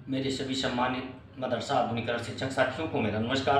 मेरे सभी सम्मानित मदरसा आधुनिकरण शिक्षक साथियों को मेरा नमस्कार।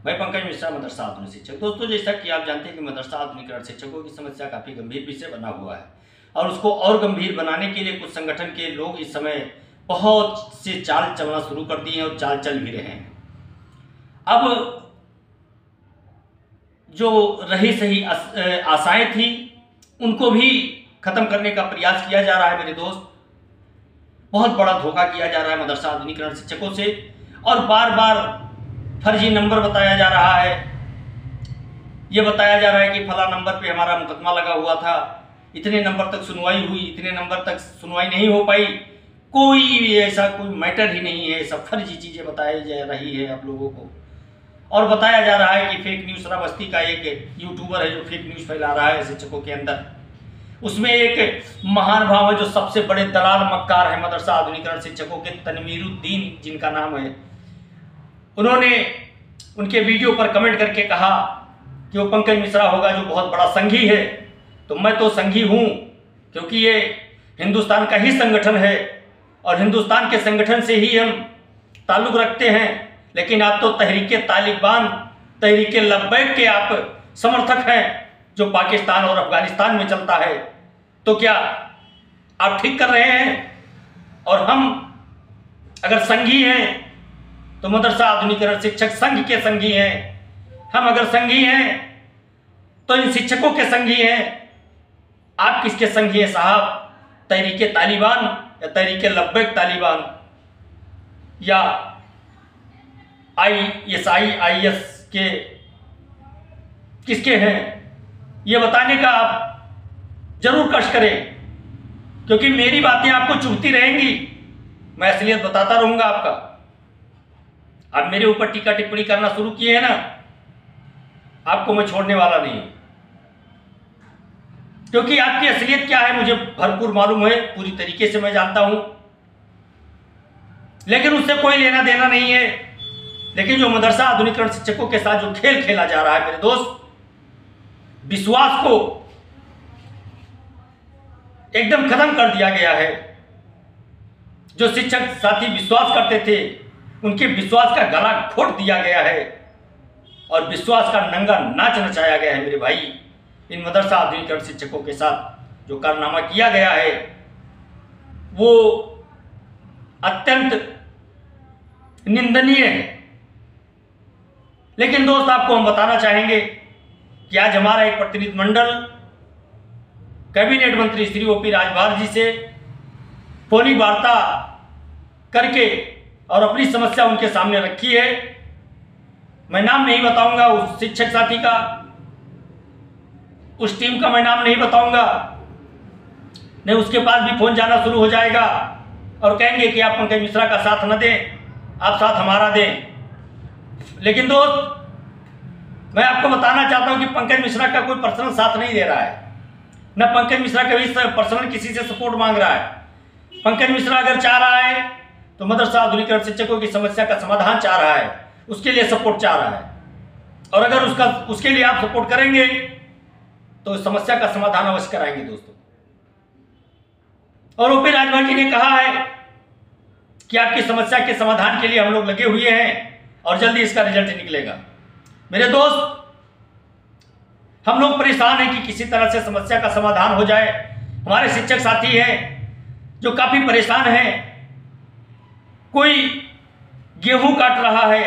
मैं पंकज मिश्रा, मदरसा आधुनिक शिक्षक। दोस्तों, जैसा कि आप जानते हैं कि मदरसा आधुनिकरण शिक्षकों की समस्या काफ़ी गंभीर विषय बना हुआ है और उसको और गंभीर बनाने के लिए कुछ संगठन के लोग इस समय बहुत से चाल चलना शुरू कर दिए हैं और चाल चल भी रहे हैं। अब जो रही सही आशाएं थी उनको भी खत्म करने का प्रयास किया जा रहा है। मेरे दोस्त, बहुत बड़ा धोखा किया जा रहा है मदरसा आधुनिकरण शिक्षकों से और बार बार फर्जी नंबर बताया जा रहा है। ये बताया जा रहा है कि फला नंबर पे हमारा मुकदमा लगा हुआ था, इतने नंबर तक सुनवाई हुई, इतने नंबर तक सुनवाई नहीं हो पाई। कोई ऐसा कोई मैटर ही नहीं है, सब फर्जी चीज़ें बताई जा रही है आप लोगों को। और बताया जा रहा है कि फेक न्यूज़ श्रावस्ती का एक यूट्यूबर है जो फेक न्यूज़ फैला रहा है शिक्षकों के अंदर। उसमें एक महानुभाव है जो सबसे बड़े दलाल मक्कार है मदरसा आधुनिकरण शिक्षकों के, तनवीरुद्दीन जिनका नाम है। उन्होंने उनके वीडियो पर कमेंट करके कहा कि वो पंकज मिश्रा होगा जो बहुत बड़ा संघी है। तो मैं तो संघी हूँ क्योंकि ये हिंदुस्तान का ही संगठन है और हिंदुस्तान के संगठन से ही हम ताल्लुक़ रखते हैं। लेकिन आप तो तहरीके तालिबान, तहरीके लब्बैक के आप समर्थक हैं जो पाकिस्तान और अफगानिस्तान में चलता है। तो क्या आप ठीक कर रहे हैं? और हम अगर संघी हैं तो मदरसा आधुनिकरण शिक्षक संघ के संघी हैं। हम अगर संघी हैं तो इन शिक्षकों के संघी हैं। आप किसके संघी हैं साहब? तहरीके तालिबान या तहरीके लब्बैक तालिबान या ISIS के किसके हैं? ये बताने का आप जरूर कष्ट करें, क्योंकि मेरी बातें आपको चुभती रहेंगी। मैं असलियत बताता रहूंगा आपका। आप मेरे ऊपर टीका टिप्पणी करना शुरू किए हैं ना, आपको मैं छोड़ने वाला नहीं, क्योंकि आपकी असलियत क्या है मुझे भरपूर मालूम है, पूरी तरीके से मैं जानता हूं। लेकिन उससे कोई लेना देना नहीं है। लेकिन जो मदरसा आधुनिकरण शिक्षकों के साथ जो खेल खेला जा रहा है मेरे दोस्त, विश्वास को एकदम खत्म कर दिया गया है। जो शिक्षक साथी विश्वास करते थे उनके विश्वास का गला घोट दिया गया है और विश्वास का नंगा नाच नचाया गया है। मेरे भाई, इन मदरसा आधुनिकरण शिक्षकों के साथ जो कारनामा किया गया है वो अत्यंत निंदनीय है। लेकिन दोस्त, आपको हम बताना चाहेंगे कि आज हमारा एक प्रतिनिधिमंडल कैबिनेट मंत्री श्री OP राजभर जी से फोनिक वार्ता करके और अपनी समस्या उनके सामने रखी है। मैं नाम नहीं बताऊंगा उस शिक्षक साथी का, उस टीम का मैं नाम नहीं बताऊंगा, नहीं उसके पास भी फोन जाना शुरू हो जाएगा और कहेंगे कि आप पंकज मिश्रा का साथ न दें, आप साथ हमारा दें। लेकिन दोस्त, मैं आपको बताना चाहता हूं कि पंकज मिश्रा का कोई पर्सनल साथ नहीं दे रहा है, न पंकज मिश्रा कभी पर्सनल किसी से सपोर्ट मांग रहा है। पंकज मिश्रा अगर चाह रहा है तो मदरसा आधुनिकरण शिक्षकों की समस्या का समाधान चाह रहा है, उसके लिए सपोर्ट चाह रहा है। और अगर उसके लिए आप सपोर्ट करेंगे तो समस्या का समाधान अवश्य कराएंगे दोस्तों। और OP राजभर जी ने कहा है कि आपकी समस्या के समाधान के लिए हम लोग लगे हुए हैं और जल्दी इसका रिजल्ट निकलेगा। मेरे दोस्त, हम लोग परेशान हैं कि किसी तरह से समस्या का समाधान हो जाए। हमारे शिक्षक साथी हैं जो काफ़ी परेशान हैं। कोई गेहूं काट रहा है,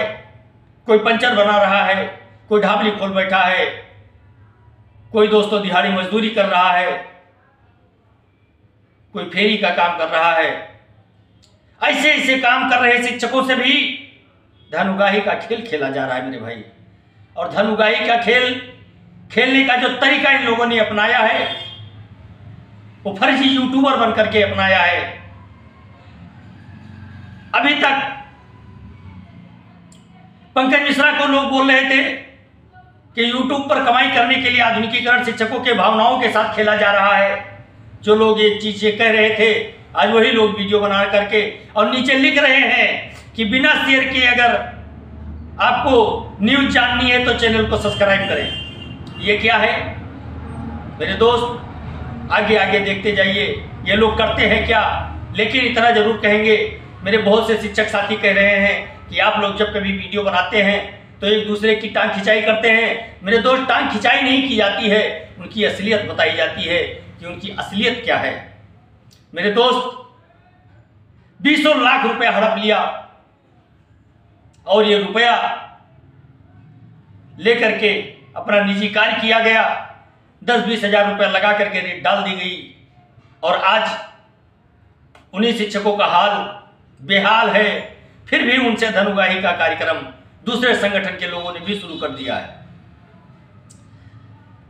कोई पंचर बना रहा है, कोई ढाबली खोल बैठा है, कोई दोस्तों दिहाड़ी मजदूरी कर रहा है, कोई फेरी का काम कर रहा है। ऐसे ऐसे काम कर रहे शिक्षकों से भी धन-उगाही का खेल खेला जा रहा है मेरे भाई। और धन-उगाही का खेल खेलने का जो तरीका इन लोगों ने अपनाया है वो फर्जी यूट्यूबर बन करके अपनाया है। अभी तक पंकज मिश्रा को लोग बोल रहे थे कि यूट्यूब पर कमाई करने के लिए आधुनिकीकरण शिक्षकों के भावनाओं के साथ खेला जा रहा है। जो लोग ये चीजें कह रहे थे आज वही लोग वीडियो बना करके और नीचे लिख रहे हैं कि बिना शेयर के अगर आपको न्यूज जाननी है तो चैनल को सब्सक्राइब करें। ये क्या है मेरे दोस्त? आगे आगे देखते जाइए ये लोग करते हैं क्या। लेकिन इतना जरूर कहेंगे मेरे बहुत से शिक्षक साथी कह रहे हैं कि आप लोग जब कभी वीडियो बनाते हैं तो एक दूसरे की टांग खिंचाई करते हैं। मेरे दोस्त, टांग खिंचाई नहीं की जाती है, उनकी असलियत बताई जाती है कि उनकी असलियत क्या है। मेरे दोस्त, 20 लाख रुपया हड़प लिया और ये रुपया लेकर के अपना निजी कार्य किया गया। 10-20 हजार रुपया लगा करके रेट डाल दी गई और आज उन्हीं शिक्षकों का हाल बेहाल है। फिर भी उनसे धन उगाही का कार्यक्रम दूसरे संगठन के लोगों ने भी शुरू कर दिया है।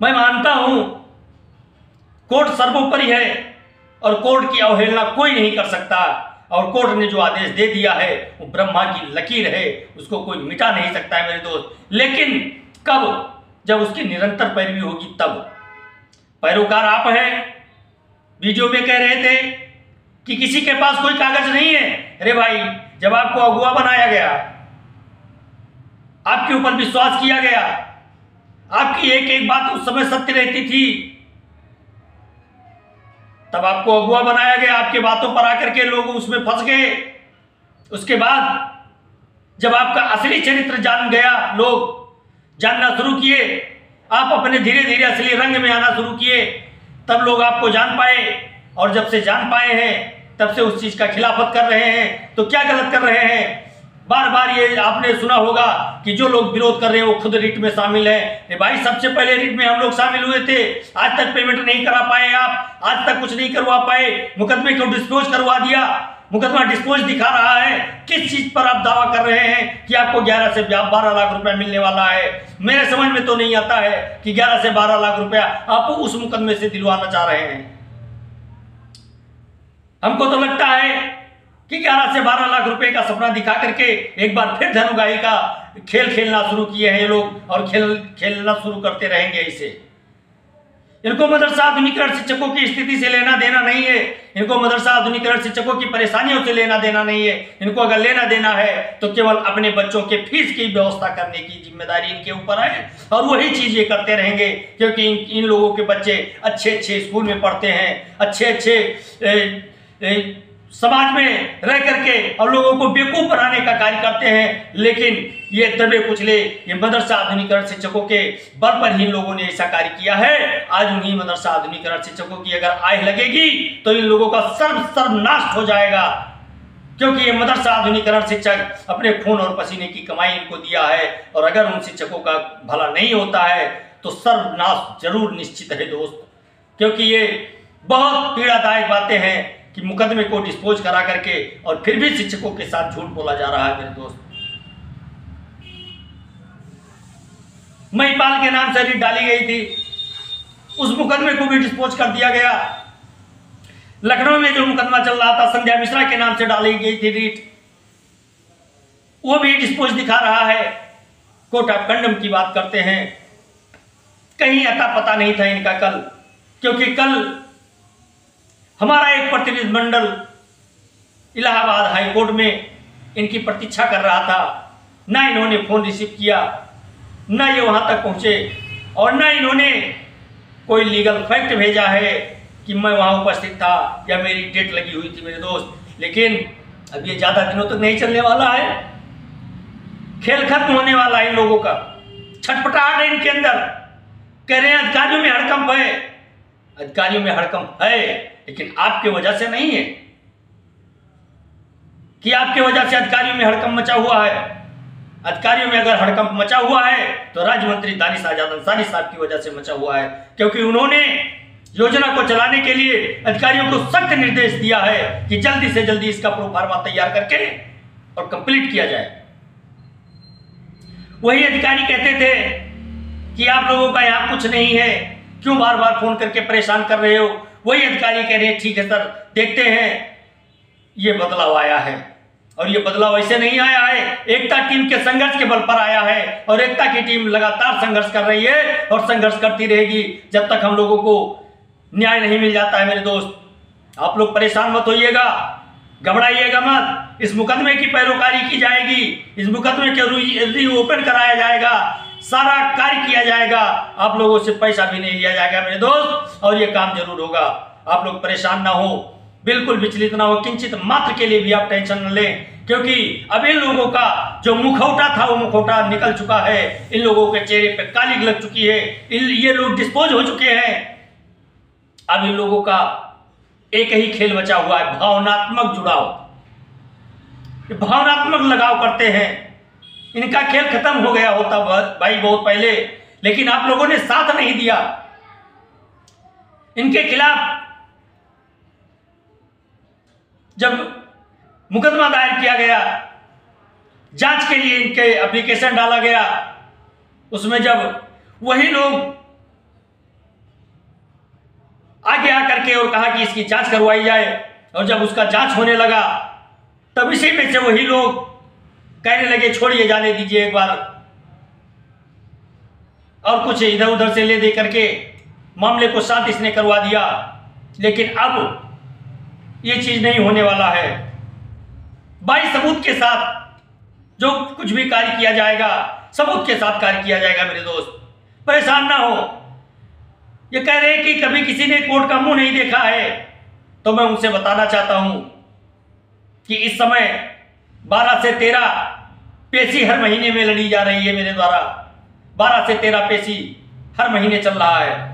मैं मानता हूं कोर्ट सर्वोपरि है और कोर्ट की अवहेलना कोई नहीं कर सकता, और कोर्ट ने जो आदेश दे दिया है वो ब्रह्मा की लकीर है, उसको कोई मिटा नहीं सकता है मेरे दोस्त। लेकिन कब? जब उसकी निरंतर पैरवी होगी तब। पैरोकार आप हैं, वीडियो में कह रहे थे कि किसी के पास कोई कागज नहीं है। अरे भाई, जब आपको अगुवा बनाया गया, आपके ऊपर विश्वास किया गया, आपकी एक एक बात उस समय सत्य रहती थी, तब आपको अगुवा बनाया गया, आपके बातों पर आकर के लोग उसमें फंस गए। उसके बाद जब आपका असली चरित्र जान गया, लोग जानना शुरू किए, आप अपने धीरे धीरे असली रंग में आना शुरू किए, तब लोग आपको जान पाए। और जब से जान पाए हैं तब से उस चीज का खिलाफत कर रहे हैं। तो क्या गलत कर रहे हैं? बार बार ये आपने सुना होगा कि जो लोग विरोध कर रहे हैं वो खुद रिट में शामिल है। भाई, सबसे पहले रिट में हम लोग शामिल हुए थे, आज तक पेमेंट नहीं करा पाए आप, आज तक कुछ नहीं करवा पाए, मुकदमे को डिस्पोज करवा दिया, मुकदमा डिस्पोज दिखा रहा है। किस चीज पर आप दावा कर रहे हैं कि आपको 11 से 12 लाख रुपया मिलने वाला है? मेरे समझ में तो नहीं आता है कि 11 से 12 लाख रुपया आप उस मुकदमे से दिलवाना चाह रहे हैं। हमको तो लगता है कि 11 से 12 लाख रुपए का सपना दिखा करके एक बार फिर धन उगाही का खेल खेलना शुरू किए हैं ये लोग, और खेलना शुरू करते रहेंगे इसे। इनको मदरसा आधुनिकीकरण शिक्षकों की स्थिति से लेना देना नहीं है, इनको मदरसा आधुनिकीकरण शिक्षकों की परेशानियों से लेना देना नहीं है। इनको अगर लेना देना है तो केवल अपने बच्चों के फीस की व्यवस्था करने की जिम्मेदारी इनके ऊपर है, और वही चीज ये करते रहेंगे, क्योंकि इन लोगों के बच्चे अच्छे अच्छे स्कूल में पढ़ते हैं, अच्छे अच्छे समाज में रह करके और लोगों को बेवकूफ बनाने का कार्य करते हैं। लेकिन ये दबे कुचले, ये मदरसा आधुनिकीकरण शिक्षकों के बल पर ही लोगों ने ऐसा कार्य किया है। आज उन्हीं मदरसा आधुनिकीकरण शिक्षकों की अगर आय लगेगी तो इन लोगों का सर्वनाश हो जाएगा, क्योंकि ये मदरसा आधुनिकीकरण शिक्षक अपने खून और पसीने की कमाई इनको दिया है, और अगर उन शिक्षकों का भला नहीं होता है तो सर्वनाश जरूर निश्चित है दोस्त। क्योंकि ये बहुत पीड़ादायक बातें हैं कि मुकदमे को डिस्पोज करा करके और फिर भी शिक्षकों के साथ झूठ बोला जा रहा है मेरे दोस्त। महिपाल के नाम से रिट डाली गई थी, उस मुकदमे को भी डिस्पोज कर दिया गया। लखनऊ में जो मुकदमा चल रहा था, संध्या मिश्रा के नाम से डाली गई थी रिट, वो भी डिस्पोज दिखा रहा है। कोर्ट ऑफ कंडम की बात करते हैं, कहीं अता पता नहीं था इनका कल, क्योंकि कल हमारा एक प्रतिनिधि मंडल इलाहाबाद हाई कोर्ट में इनकी प्रतीक्षा कर रहा था। ना इन्होंने फोन रिसीव किया, ना ये वहां तक पहुंचे, और ना इन्होंने कोई लीगल फैक्ट भेजा है कि मैं वहां उपस्थित था या मेरी डेट लगी हुई थी मेरे दोस्त। लेकिन अब ये ज्यादा दिनों तक नहीं चलने वाला है, खेल खत्म होने वाला है इन लोगों का। छटपटाहट है इनके अंदर, कह रहे हैं अधिकारियों में हड़कंप है। अधिकारियों में हड़कंप है, लेकिन आपके वजह से नहीं है कि आपके वजह से अधिकारियों में हड़कंप मचा हुआ है। अधिकारियों में अगर हड़कंप मचा हुआ है तो राज्य मंत्री दानिश आजाद अंसारी साहब की वजह से मचा हुआ है, क्योंकि उन्होंने योजना को चलाने के लिए अधिकारियों को सख्त निर्देश दिया है कि जल्दी से जल्दी इसका प्रोफार्मा तैयार करके और कंप्लीट किया जाए। वही अधिकारी कहते थे कि आप लोगों का यहां कुछ नहीं है, क्यों बार बार फोन करके परेशान कर रहे हो। वही अधिकारी कह रहे हैं ठीक है सर, देखते हैं। ये बदलाव आया है, और ये बदलाव ऐसे नहीं आया है, एकता टीम के संघर्ष के बल पर आया है, और एकता की टीम लगातार संघर्ष कर रही है और संघर्ष करती रहेगी जब तक हम लोगों को न्याय नहीं मिल जाता है मेरे दोस्त। आप लोग परेशान मत होइएगा, घबराइएगा मत। इस मुकदमे की पैरोकारी की जाएगी, इस मुकदमे के रीओपन कराया जाएगा, सारा कार्य किया जाएगा, आप लोगों से पैसा भी नहीं लिया जाएगा मेरे दोस्त, और ये काम जरूर होगा। आप लोग परेशान ना हो, बिल्कुल विचलित ना हो, किंचित मात्र के लिए भी आप टेंशन न लें, क्योंकि अब इन लोगों का जो मुखौटा था वो मुखौटा निकल चुका है। इन लोगों के चेहरे पे कालिक लग चुकी है, ये लोग डिस्पोज हो चुके हैं। अब इन लोगों का एक ही खेल बचा हुआ है, भावनात्मक जुड़ाव। भावनात्मक लगाव करते हैं। इनका खेल खत्म हो गया होता भाई बहुत पहले, लेकिन आप लोगों ने साथ नहीं दिया। इनके खिलाफ जब मुकदमा दायर किया गया, जांच के लिए इनके एप्लीकेशन डाला गया, उसमें जब वही लोग आगे आकर के और कहा कि इसकी जांच करवाई जाए, और जब उसका जांच होने लगा तब इसी में से वही लोग कहने लगे छोड़िए, जाने दीजिए एक बार, और कुछ इधर उधर से ले दे करके मामले को शांत इसने करवा दिया। लेकिन अब ये चीज नहीं होने वाला है। बाई सबूत के साथ जो कुछ भी कार्य किया जाएगा, सबूत के साथ कार्य किया जाएगा। मेरे दोस्त परेशान ना हो। ये कह रहे हैं कि कभी किसी ने कोर्ट का मुंह नहीं देखा है, तो मैं उनसे बताना चाहता हूं कि इस समय 12 से 13 पेशी हर महीने में लड़ी जा रही है मेरे द्वारा। 12 से 13 पेशी हर महीने चल रहा है।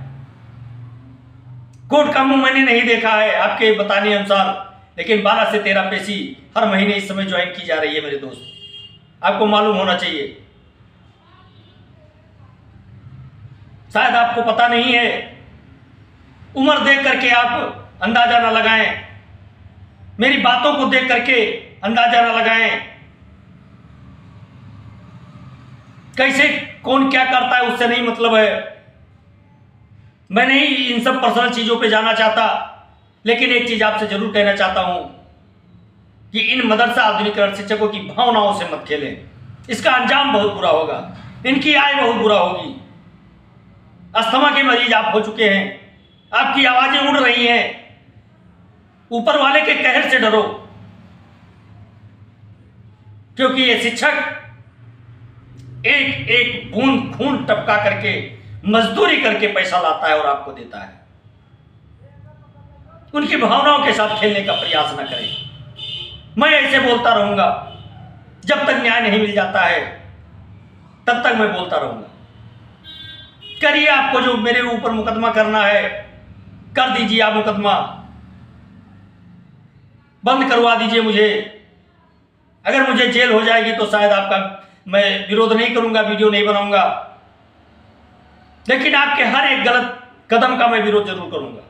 कोर्ट का मुंह मैंने नहीं देखा है आपके बताने अनुसार, लेकिन 12 से 13 पेशी हर महीने इस समय ज्वाइन की जा रही है मेरे दोस्त, आपको मालूम होना चाहिए। शायद आपको पता नहीं है। उम्र देख करके आप अंदाजा ना लगाएं, मेरी बातों को देख करके अंदाजा ना लगाएं। कैसे कौन क्या करता है उससे नहीं मतलब है। मैं नहीं इन सब पर्सनल चीजों पे जाना चाहता, लेकिन एक चीज आपसे जरूर कहना चाहता हूं कि इन मदरसा आधुनिकीकरण शिक्षकों की भावनाओं से मत खेलें। इसका अंजाम बहुत बुरा होगा, इनकी आय बहुत बुरा होगी। अस्थमा के मरीज आप हो चुके हैं, आपकी आवाजें उड़ रही हैं। ऊपर वाले के कहर से डरो, क्योंकि ये शिक्षक एक एक बूंद खून टपका करके मजदूरी करके पैसा लाता है और आपको देता है। उनकी भावनाओं के साथ खेलने का प्रयास न करें। मैं ऐसे बोलता रहूंगा जब तक न्याय नहीं मिल जाता है, तब तक मैं बोलता रहूंगा। करिए, आपको जो मेरे ऊपर मुकदमा करना है कर दीजिए। आप मुकदमा बंद करवा दीजिए मुझे। अगर मुझे जेल हो जाएगी तो शायद आपका मैं विरोध नहीं करूंगा, वीडियो नहीं बनाऊंगा, लेकिन आपके हर एक गलत कदम का मैं विरोध जरूर करूंगा।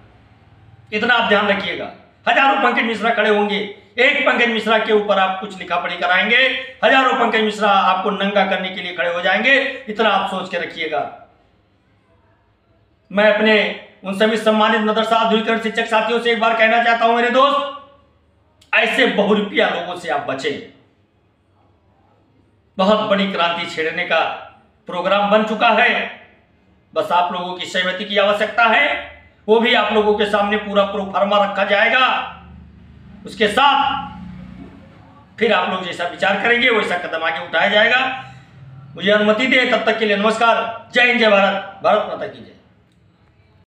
इतना आप ध्यान रखिएगा। हजारों पंकज मिश्रा खड़े होंगे, एक पंकज मिश्रा के ऊपर आप कुछ लिखा पढ़ी कराएंगे, हजारों पंकज मिश्रा आपको नंगा करने के लिए खड़े हो जाएंगे। इतना आप सोच के रखिएगा। मैं अपने उन सभी सम्मानित मदरसा आधुनिकीकरण शिक्षक साथियों से एक बार कहना चाहता हूं, मेरे दोस्त, ऐसे बहुरूपिया लोगों से आप बचें। बहुत बड़ी क्रांति छेड़ने का प्रोग्राम बन चुका है। बस आप लोगों की सहमति की आवश्यकता है। वो भी आप लोगों के सामने पूरा प्रोफार्मा रखा जाएगा। उसके साथ फिर आप लोग जैसा विचार करेंगे वैसा कदम आगे उठाया जाएगा। मुझे अनुमति दे, तब तक के लिए नमस्कार। जय हिंद, जय भारत, भारत माता की जय।